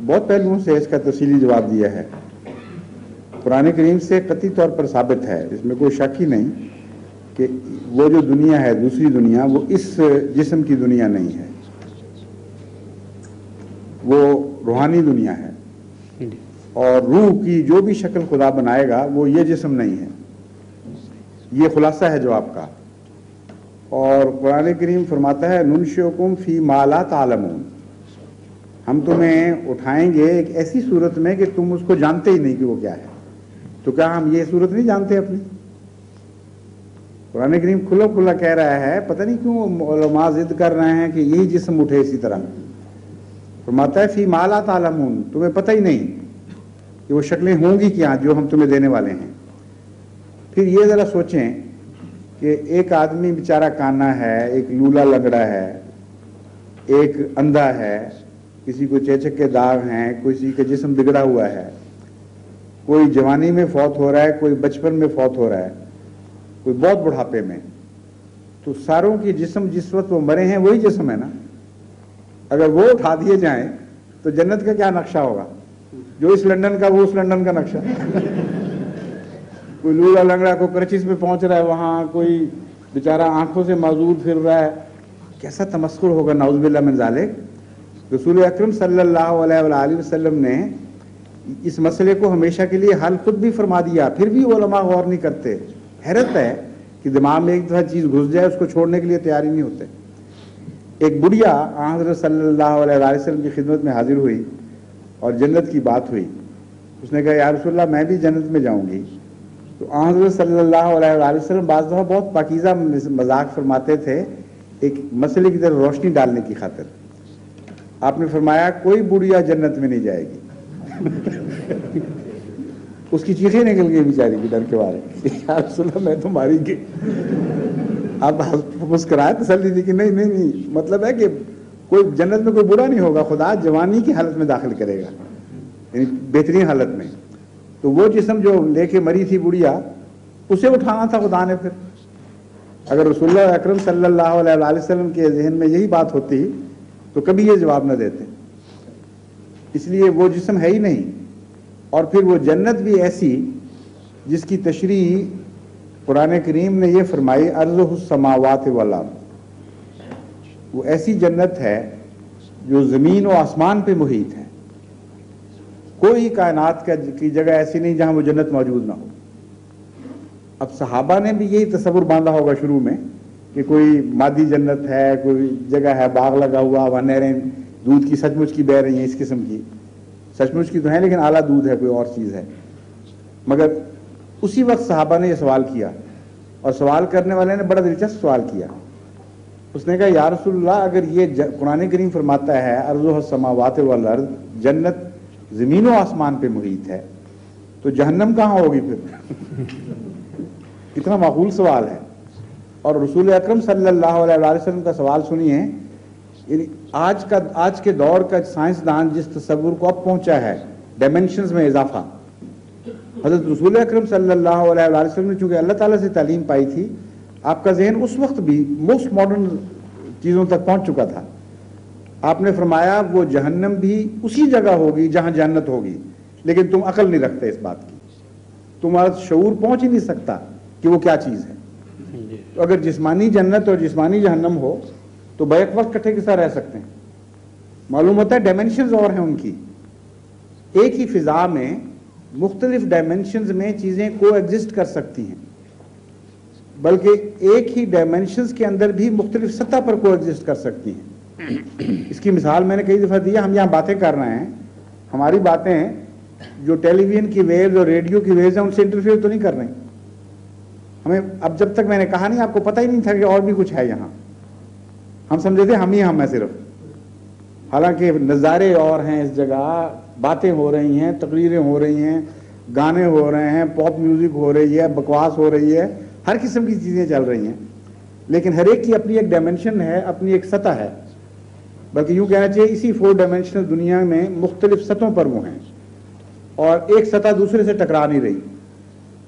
بہت پہلوؤں سے اس کا تفصیلی جواب دیا ہے. قرآن کریم سے قطعی طور پر ثابت ہے، اس میں کوئی شک ہی نہیں کہ وہ جو دنیا ہے دوسری دنیا وہ اس جسم کی دنیا نہیں ہے، وہ روحانی دنیا ہے، اور روح کی جو بھی شکل خدا بنائے گا وہ یہ جسم نہیں ہے. یہ خلاصہ ہے جواب کا. اور قرآن کریم فرماتا ہے ننشئکم فی ما لا تعلمون، ہم تمہیں اٹھائیں گے ایک ایسی صورت میں کہ تم اس کو جانتے ہی نہیں کہ وہ کیا ہے. تو کیا ہم یہ صورت نہیں جانتے اپنی؟ قرآن کریم کھلا کھلا کہہ رہا ہے، پتہ نہیں کیوں علماء ضد کر رہے ہیں کہ یہی جسم اٹھے اسی طرح. فرماتا ہے فی ما لا تعلمون، تمہیں پتہ ہی نہیں کہ وہ شکلیں ہوں گی کیا جو ہم تمہیں دینے والے ہیں. پھر یہ ذرا سوچیں کہ ایک آدمی بیچارہ کانا ہے، ایک لولا لنگڑا ہے، ایک اندھا ہے، کسی کو چیچک کے داغ ہیں، کسی کا جسم بگڑا ہوا ہے، کوئی جوانی میں فوت ہو رہا ہے، کوئی بچپن میں فوت ہو رہا ہے، کوئی بہت بڑھاپے میں. تو ساروں کی جسم جس وقت وہ مرے ہیں وہی جسم ہے نا. اگر وہ اٹھا دیے جائیں تو جنت کا کیا نقشہ ہوگا؟ جو اس لندن کا وہ اس لندن کا نقشہ. کوئی لولا لنگڑا کو کرچیز پہ پہنچ رہا ہے، وہاں کوئی بیچارہ آنکھوں سے معذور پھر رہا ہے. کیسا تمسخر ہوگا، نعوذ باللہ من ذالک. رسول اکرم صلی اللہ علیہ وآلہ وسلم نے اس مسئلے کو ہمیشہ کے لیے حل خود بھی فرما دیا، پھر بھی علماء غور نہیں کرتے. حیرت ہے کہ دماغ میں ایک دفعہ چیز گھس جائے اس کو چھوڑنے کے لیے تیار ہی نہیں ہوتے. ایک بڑھیا حضرت صلی اللہ علیہ وآلہ وسلم کی خدمت میں حاضر ہوئی اور جنت کی بات ہوئی. اس نے کہا یا رسول اللہ میں بھی جنت میں جاؤں گی. تو حضرت صلی اللہ علیہ وآلہ وسلم بعض دفعہ بہت پاکیزہ مذاق فرماتے تھے ایک مسئلے کی طرف روشنی ڈالنے کی خاطر. آپ نے فرمایا کوئی بڑھیا جنت میں نہیں جائے گی. اس کی چیخیں نکل گئی بیچاری کی ڈر کے بارے یا رسول اللہ میں تو ماری گئی. آپ مسکرائے تسلی دی کہ نہیں مطلب ہے کہ کوئی جنت میں کوئی برا نہیں ہوگا، خدا جوانی کی حالت میں داخل کرے گا، یعنی بہترین حالت میں. تو وہ جسم جو لے کے مری تھی بڑھیا اسے اٹھانا تھا خدا نے. پھر اگر رسول اللہ اکرم صلی اللہ علیہ وآلہ وسلم کے ذہن میں یہی بات ہوتی تو کبھی یہ جواب نہ دیتے. اس لیے وہ جسم ہے ہی نہیں. اور پھر وہ جنت بھی ایسی جس کی تشریح قرآن کریم نے یہ فرمائی ارضہ السماوات والارض. وہ ایسی جنت ہے جو زمین و آسمان پہ محیط ہے. کوئی کائنات کی جگہ ایسی نہیں جہاں وہ جنت موجود نہ ہو. اب صحابہ نے بھی یہی تصور باندھا ہوگا شروع میں کہ کوئی مادی جنت ہے، کوئی جگہ ہے باغ لگا ہوا، وہاں نہریں دودھ کی سچ مچ کی بہہ رہی ہیں، اس قسم کی. سچ مچ کی تو ہیں لیکن اعلیٰ دودھ ہے، کوئی اور چیز ہے. مگر اسی وقت صحابہ نے یہ سوال کیا، اور سوال کرنے والے نے بڑا دلچسپ سوال کیا. اس نے کہا یا رسول اللہ اگر یہ قرآن کریم فرماتا ہے ارضہ السماوات والارض، جنت زمین و آسمان پہ محیط ہے، تو جہنم کہاں ہوگی پھر؟ کتنا معقول سوال ہے. اور رسول اکرم صلی اللہ علیہ وآلہ وسلم کا سوال سنیے. یعنی آج کے دور کا سائنسدان جس تصور کو اب پہنچا ہے ڈائمینشنز میں اضافہ، حضرت رسول اکرم صلی اللہ علیہ وآلہ وسلم نے چونکہ اللہ تعالیٰ سے تعلیم پائی تھی، آپ کا ذہن اس وقت بھی موسٹ ماڈرن چیزوں تک پہنچ چکا تھا. آپ نے فرمایا وہ جہنم بھی اسی جگہ ہوگی جہاں جنت ہوگی، لیکن تم عقل نہیں رکھتے اس بات کی، تمہارا شعور پہنچ ہی نہیں سکتا کہ وہ کیا چیز ہے. تو اگر جسمانی جنت اور جسمانی جہنم ہو تو بیک وقت کٹھے کے ساتھ رہ سکتے ہیں. معلوم ہوتا ہے ڈائمینشنز اور ہیں ان کی. ایک ہی فضا میں مختلف ڈائمینشنز میں چیزیں کو ایگزسٹ کر سکتی ہیں، بلکہ ایک ہی ڈائمینشنز کے اندر بھی مختلف سطح پر کو ایگزسٹ کر سکتی ہیں. اس کی مثال میں نے کئی دفعہ دی ہے. ہم یہاں باتیں کر رہے ہیں، ہماری باتیں جو ٹیلی ویژن کی ویوز اور ریڈیو کی ویوز ہیں ان سے انٹرفیئر تو نہیں کر رہے ہیں. ہمیں اب جب تک میں نے کہا نہیں آپ کو پتہ ہی نہیں تھا کہ اور بھی کچھ ہے یہاں. ہم سمجھے تھے ہم ہی ہم ہیں صرف، حالانکہ نظارے اور ہیں اس جگہ، باتیں ہو رہی ہیں، تقریریں ہو رہی ہیں، گانے ہو رہے ہیں، پاپ میوزک ہو رہی ہے، بکواس ہو رہی ہے، ہر قسم کی چیزیں چل رہی ہیں. لیکن ہر ایک کی اپنی ایک ڈائمینشن ہے، اپنی ایک سطح ہے. بلکہ یوں کہنا چاہیے اسی 4 ڈائمینشنل دنیا میں مختلف سطحوں پر وہ ہیں، اور ایک سطح دوسرے سے ٹکرا نہیں رہی.